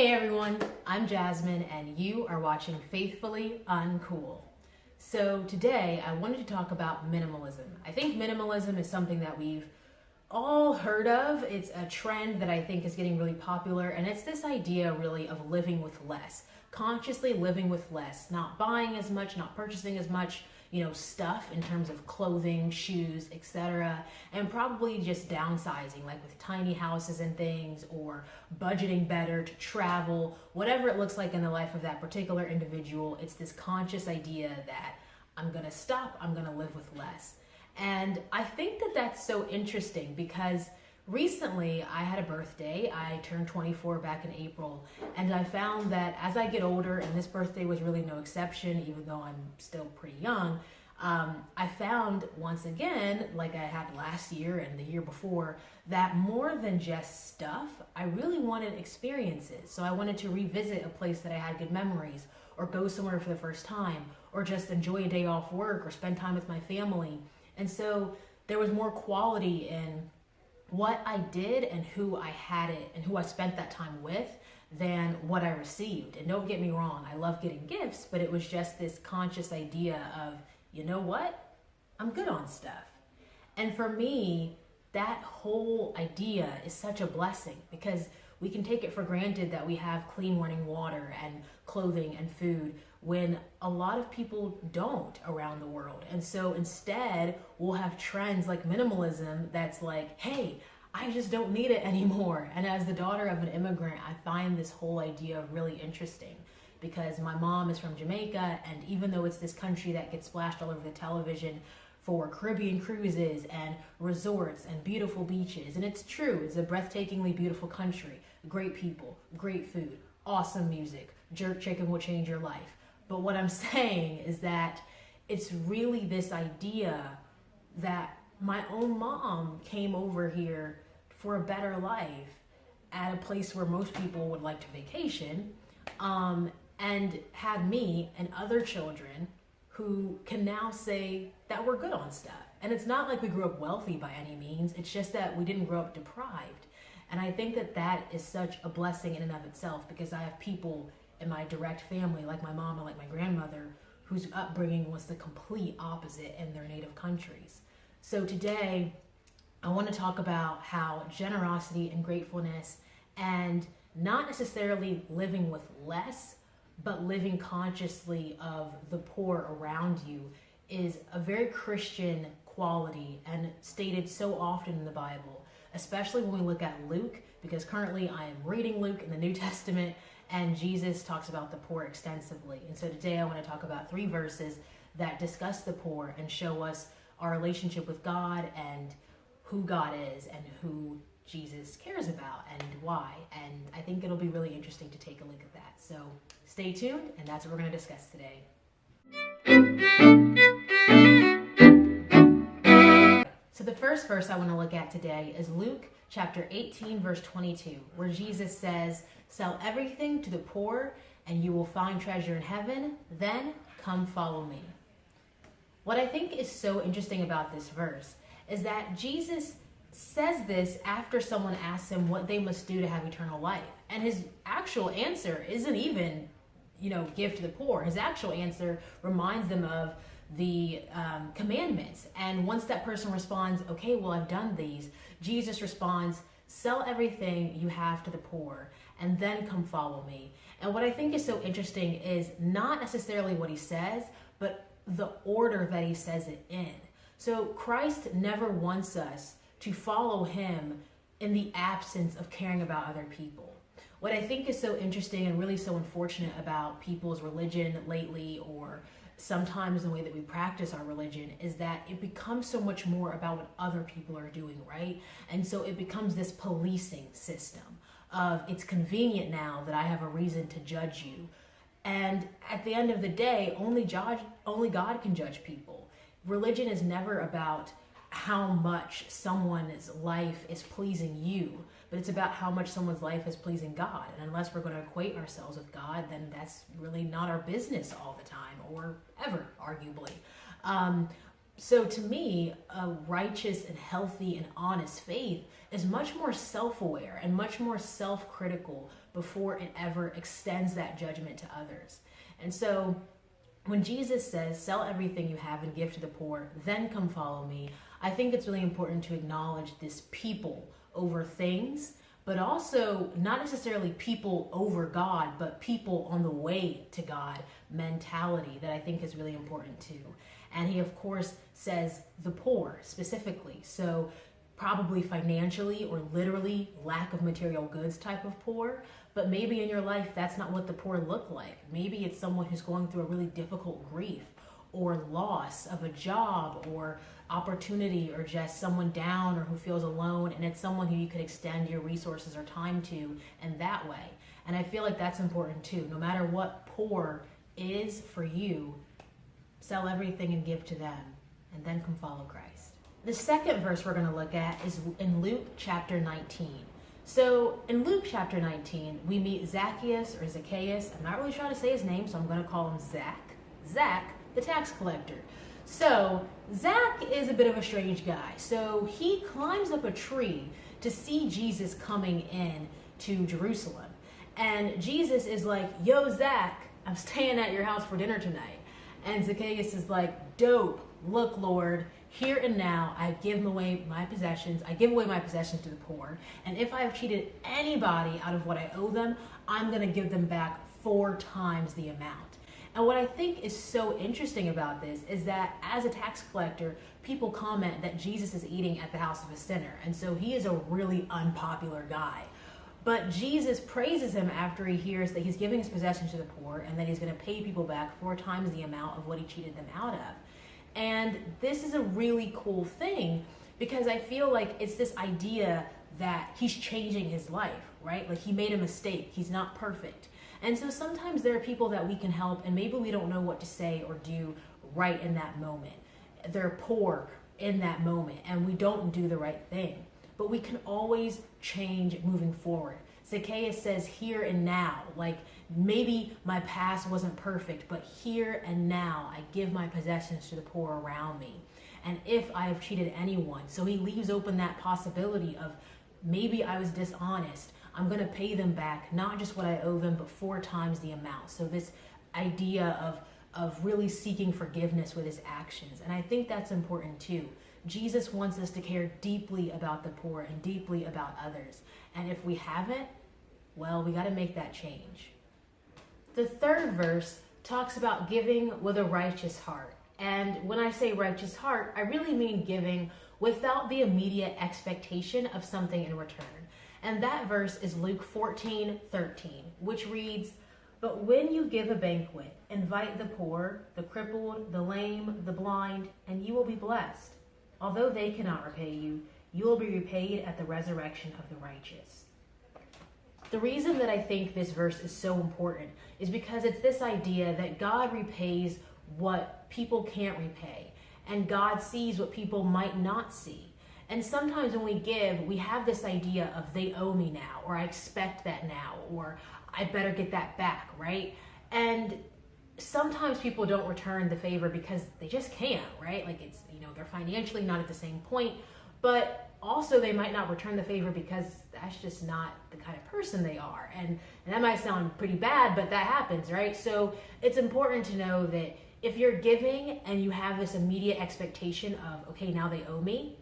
Hey everyone, I'm Jasmine and you are watching Faithfully Uncool. So today I wanted to talk about minimalism. I think minimalism is something that we've all heard of. It's a trend that I think is getting really popular, and it's this idea really of living with less, consciously living with less, not buying as much, not purchasing as much, stuff in terms of clothing, shoes, etc. And probably just downsizing, like with tiny houses and things, or budgeting better to travel, whatever it looks like in the life of that particular individual. It's this conscious idea that I'm gonna stop, I'm gonna live with less. And I think that that's so interesting because recently I had a birthday. I turned 24 back in April, and I found that as I get older, and this birthday was really no exception, even though I'm still pretty young, I found once again, like I had last year and the year before, that more than just stuff, I really wanted experiences. So I wanted to revisit a place that I had good memories, or go somewhere for the first time, or just enjoy a day off work, or spend time with my family. And so there was more quality in what I did and who I had it and who I spent that time with than what I received. And don't get me wrong, I love getting gifts, but it was just this conscious idea of, you know what? I'm good on stuff. And for me, that whole idea is such a blessing because we can take it for granted that we have clean running water and clothing and food when a lot of people don't around the world. And so instead, we'll have trends like minimalism that's like, hey, I just don't need it anymore. And as the daughter of an immigrant, I find this whole idea really interesting because my mom is from Jamaica, and even though it's this country that gets splashed all over the television for Caribbean cruises and resorts and beautiful beaches, and it's true, it's a breathtakingly beautiful country, great people, great food, awesome music, jerk chicken will change your life. But what I'm saying is that it's really this idea that my own mom came over here for a better life at a place where most people would like to vacation, and had me and other children who can now say that we're good on stuff. And it's not like we grew up wealthy by any means, it's just that we didn't grow up deprived. And I think that that is such a blessing in and of itself because I have people in my direct family, like my mom and like my grandmother, whose upbringing was the complete opposite in their native countries. So today, I want to talk about how generosity and gratefulness, and not necessarily living with less, but living consciously of the poor around you, is a very Christian quality and stated so often in the Bible, especially when we look at Luke, because currently I am reading Luke in the New Testament, and Jesus talks about the poor extensively. And so today I want to talk about 3 verses that discuss the poor and show us our relationship with God and who God is and who Jesus cares about and why. And I think it'll be really interesting to take a look at that. So stay tuned, and that's what we're going to discuss today. So the first verse I want to look at today is Luke chapter 18, verse 22, where Jesus says, "Sell everything to the poor, and you will find treasure in heaven. Then come follow me." What I think is so interesting about this verse is that Jesus says this after someone asks him what they must do to have eternal life. And his actual answer isn't even, give to the poor. His actual answer reminds them of the commandments. And once that person responds, okay, well, I've done these, Jesus responds, sell everything you have to the poor, and then come follow me. And what I think is so interesting is not necessarily what he says, but the order that he says it in. So Christ never wants us to follow him in the absence of caring about other people. What I think is so interesting and really so unfortunate about people's religion lately, or sometimes the way that we practice our religion, is that it becomes so much more about what other people are doing, right? And so it becomes this policing system of, it's convenient now that I have a reason to judge you. And at the end of the day, only God can judge people. Religion is never about how much someone's life is pleasing you, but it's about how much someone's life is pleasing God. And unless we're going to equate ourselves with God, then that's really not our business all the time, or ever, arguably. So to me, a righteous and healthy and honest faith is much more self-aware and much more self-critical before it ever extends that judgment to others. And so when Jesus says, sell everything you have and give to the poor, then come follow me, I think it's really important to acknowledge this people over things, but also not necessarily people over God, but people on the way to God mentality that I think is really important too. And he, of course, says the poor specifically. So probably financially or literally lack of material goods type of poor. But maybe in your life, that's not what the poor look like. Maybe it's someone who's going through a really difficult grief or loss of a job or opportunity, or just someone down or who feels alone. And it's someone who you could extend your resources or time to in that way. And I feel like that's important too. No matter what poor is for you, sell everything and give to them, and then come follow Christ. The second verse we're going to look at is in Luke chapter 19. So in Luke chapter 19, we meet Zacchaeus or Zacchaeus. I'm not really sure how to say his name, so I'm going to call him Zach. Zach, the tax collector. So Zach is a bit of a strange guy. So he climbs up a tree to see Jesus coming in to Jerusalem. And Jesus is like, yo, Zach, I'm staying at your house for dinner tonight. And Zacchaeus is like, dope, look, Lord, here and now I give away my possessions. I give away my possessions to the poor. And if I have cheated anybody out of what I owe them, I'm going to give them back 4 times the amount. And what I think is so interesting about this is that as a tax collector, people comment that Jesus is eating at the house of a sinner. And so he is a really unpopular guy. But Jesus praises him after he hears that he's giving his possessions to the poor and that he's going to pay people back 4 times the amount of what he cheated them out of. And this is a really cool thing because I feel like it's this idea that he's changing his life, right? Like he made a mistake. He's not perfect. And so sometimes there are people that we can help and maybe we don't know what to say or do right in that moment. They're poor in that moment and we don't do the right thing. But we can always change moving forward. Zacchaeus says here and now, like maybe my past wasn't perfect, but here and now I give my possessions to the poor around me. And if I have cheated anyone, so he leaves open that possibility of maybe I was dishonest, I'm going to pay them back, not just what I owe them, but 4 times the amount. So this idea of really seeking forgiveness with his actions. And I think that's important too. Jesus wants us to care deeply about the poor and deeply about others. And if we haven't, well, we got to make that change. The third verse talks about giving with a righteous heart. And when I say righteous heart, I really mean giving without the immediate expectation of something in return. And that verse is Luke 14:13, which reads, "But when you give a banquet, invite the poor, the crippled, the lame, the blind, and you will be blessed. Although they cannot repay you, you will be repaid at the resurrection of the righteous." The reason that I think this verse is so important is because it's this idea that God repays what people can't repay, and God sees what people might not see. And sometimes when we give, we have this idea of they owe me now, or I expect that now, or I better get that back, right? And sometimes people don't return the favor because they just can't, right? Like it's, they're financially not at the same point, but also they might not return the favor because that's just not the kind of person they are. And that might sound pretty bad, but that happens, right? So it's important to know that if you're giving and you have this immediate expectation of, okay, now they owe me,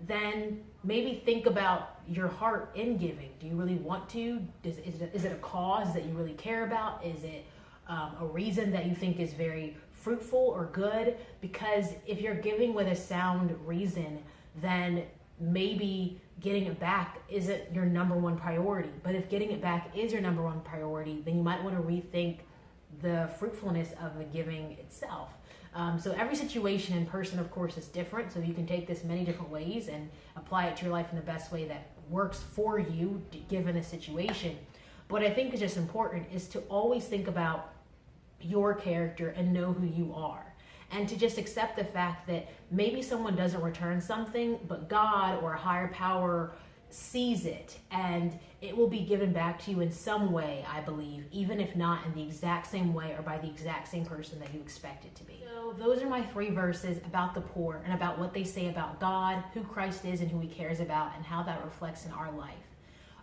then maybe think about your heart in giving. Do you really want to? Is it a cause that you really care about? Is it a reason that you think is very fruitful or good? Because if you're giving with a sound reason, then maybe getting it back isn't your number one priority. But if getting it back is your number one priority, then you might want to rethink the fruitfulness of the giving itself. So every situation in person, of course, is different. So you can take this many different ways and apply it to your life in the best way that works for you, given the situation. But what I think is just important is to always think about your character and know who you are. And to just accept the fact that maybe someone doesn't return something, but God or a higher power sees it, and it will be given back to you in some way, I believe, even if not in the exact same way or by the exact same person that you expect it to be. So those are my 3 verses about the poor and about what they say about God, who Christ is and who he cares about, and how that reflects in our life.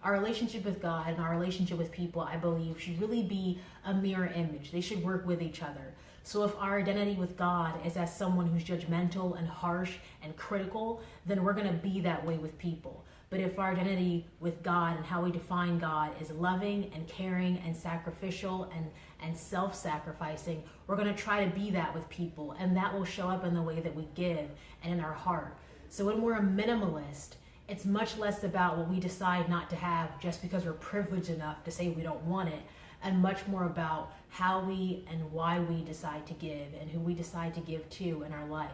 Our relationship with God and our relationship with people, I believe, should really be a mirror image. They should work with each other. So if our identity with God is as someone who's judgmental and harsh and critical, then we're going to be that way with people. But if our identity with God and how we define God is loving and caring and sacrificial and self-sacrificing, we're going to try to be that with people. And that will show up in the way that we give and in our heart. So when we're a minimalist, it's much less about what we decide not to have just because we're privileged enough to say we don't want it, and much more about how we and why we decide to give and who we decide to give to in our life.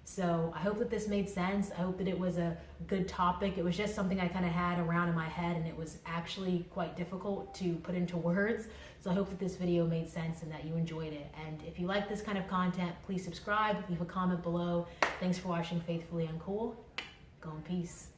So I hope that this made sense. I hope that it was a good topic. It was just something I kind of had around in my head, and it was actually quite difficult to put into words. So I hope that this video made sense and that you enjoyed it. And if you like this kind of content, please subscribe, leave a comment below. Thanks for watching Faithfully Uncool. Go in peace.